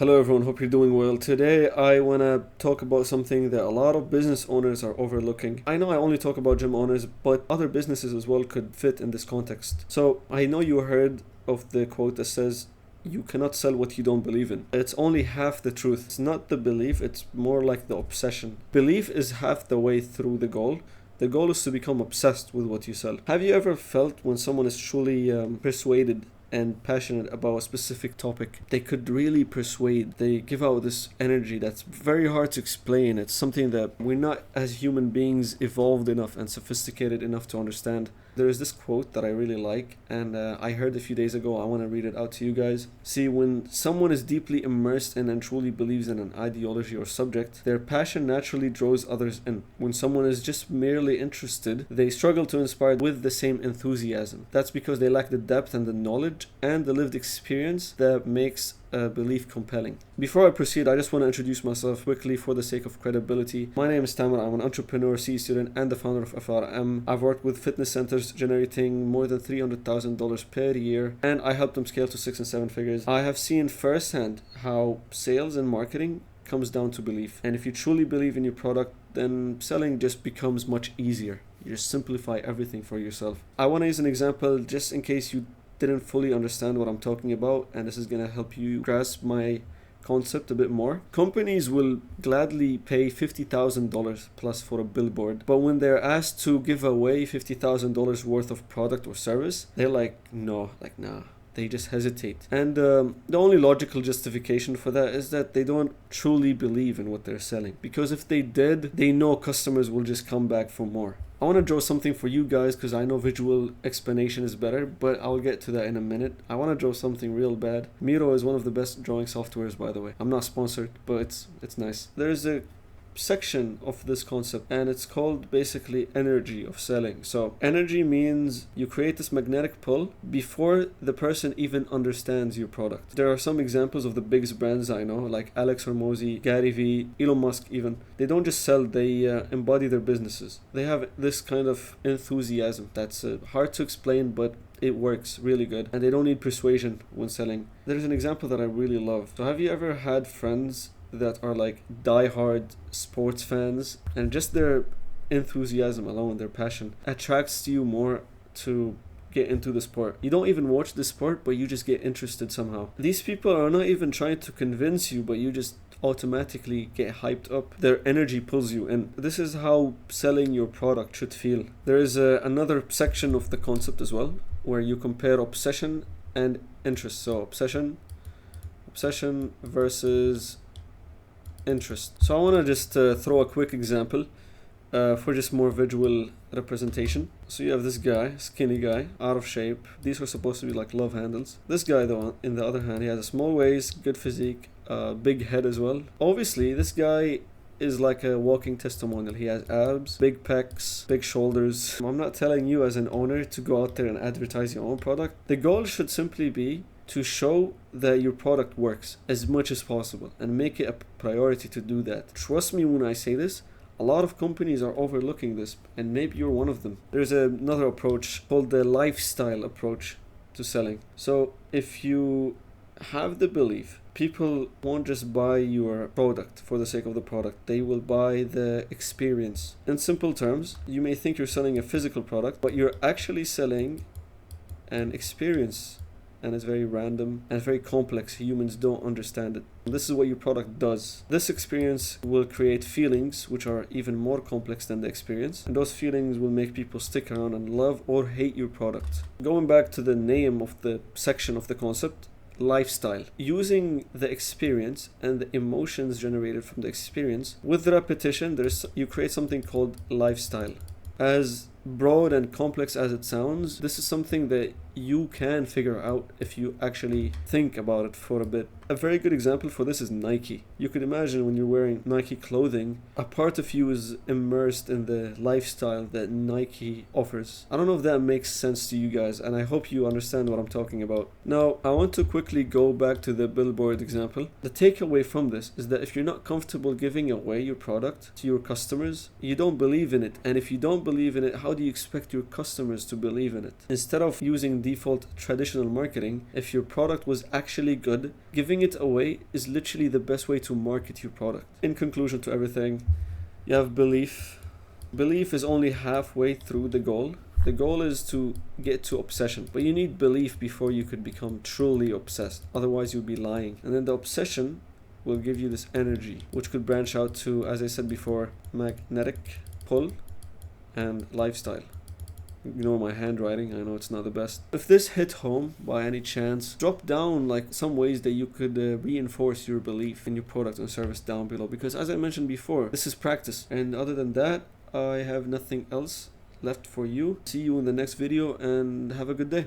Hello everyone, hope you're doing well. Today I want to talk about something that a lot of business owners are overlooking. I know I only talk about gym owners, but other businesses as well could fit in this context. So I know you heard of the quote that says, "You cannot sell what you don't believe in." It's only half the truth. It's not the belief, it's more like the obsession. Belief is half the way through the goal. The goal is to become obsessed with what you sell. Have you ever felt when someone is truly persuaded and passionate about a specific topic? They could really persuade. They give out this energy that's very hard to explain. It's something that we're not, as human beings, evolved enough and sophisticated enough to understand. There is this quote that I really like, and I heard a few days ago. I want to read it out to you guys. See, when someone is deeply immersed in and truly believes in an ideology or subject, their passion naturally draws others in. When someone is just merely interested, they struggle to inspire with the same enthusiasm. That's because they lack the depth and the knowledge and the lived experience that makes belief compelling. Before I proceed, I just want to introduce myself quickly for the sake of credibility. My name is Tamer. I'm an entrepreneur, CE student, and the founder of FRM. I've worked with fitness centers generating more than $300,000 per year, and I helped them scale to 6 and 7 figures. I have seen firsthand how sales and marketing comes down to belief. And if you truly believe in your product, then selling just becomes much easier. You just simplify everything for yourself. I want to use an example just in case you didn't fully understand what I'm talking about, and this is going to help you grasp my concept a bit more. Companies will gladly pay $50,000 plus for a billboard, but when they're asked to give away $50,000 worth of product or service, they're like, nah. They just hesitate. And the only logical justification for that is that they don't truly believe in what they're selling. Because if they did, they know customers will just come back for more. I want to draw something for you guys because I know visual explanation is better, but I'll get to that in a minute. I want to draw something real bad. Miro is one of the best drawing softwares, by the way. I'm not sponsored, but it's nice. There's a section of this concept, and it's called basically energy of selling. So energy means you create this magnetic pull before the person even understands your product. There are some examples of the biggest brands I know, like Alex Hormozy, Gary Vee, Elon Musk even. They don't just sell, they embody their businesses. They have this kind of enthusiasm that's hard to explain, but it works really good, and they don't need persuasion when selling. There's an example that I really love. So have you ever had friends that are like die-hard sports fans, and just their enthusiasm alone, their passion, attracts you more to get into the sport? You don't even watch the sport, but you just get interested somehow. These people are not even trying to convince you, but you just automatically get hyped up. Their energy pulls you in. This is how selling your product should feel. There is another section of the concept as well, where you compare obsession and interest. So obsession versus interest. So I want to just throw a quick example for just more visual representation. So you have this guy, skinny guy, out of shape. These are supposed to be like love handles. This guy though, in the other hand, he has a small waist, good physique, big head as well. Obviously this guy is like a walking testimonial. He has abs, big pecs, big shoulders. I'm not telling you as an owner to go out there and advertise your own product. The goal should simply be to show that your product works as much as possible and make it a priority to do that. Trust me when I say this, a lot of companies are overlooking this, and maybe you're one of them. There's another approach called the lifestyle approach to selling. So if you have the belief, people won't just buy your product for the sake of the product, they will buy the experience. In simple terms, you may think you're selling a physical product, but you're actually selling an experience. And it's very random and very complex. Humans don't understand it. This is what your product does. This experience will create feelings which are even more complex than the experience. And those feelings will make people stick around and love or hate your product. Going back to the name of the section of the concept, lifestyle. Using the experience and the emotions generated from the experience, with the repetition, you create something called lifestyle. As broad and complex as it sounds, this is something that you can figure out if you actually think about it for a bit. A very good example for this is Nike. You could imagine when you're wearing Nike clothing, a part of you is immersed in the lifestyle that Nike offers. I don't know if that makes sense to you guys, and I hope you understand what I'm talking about. Now, I want to quickly go back to the billboard example. The takeaway from this is that if you're not comfortable giving away your product to your customers, you don't believe in it. And if you don't believe in it, how do you expect your customers to believe in it? Instead of using default traditional marketing, if your product was actually good, giving it away is literally the best way to market your product. In conclusion to everything, you have belief. Belief is only halfway through the goal. The goal is to get to obsession, but you need belief before you could become truly obsessed. Otherwise, you'll be lying. And then the obsession will give you this energy, which could branch out to, as I said before, magnetic pull and lifestyle. Ignore my handwriting, I know it's not the best. If this hit home by any chance, drop down like some ways that you could reinforce your belief in your product and service down below, because as I mentioned before, this is practice. And other than that, I have nothing else left for you. See you in the next video and have a good day.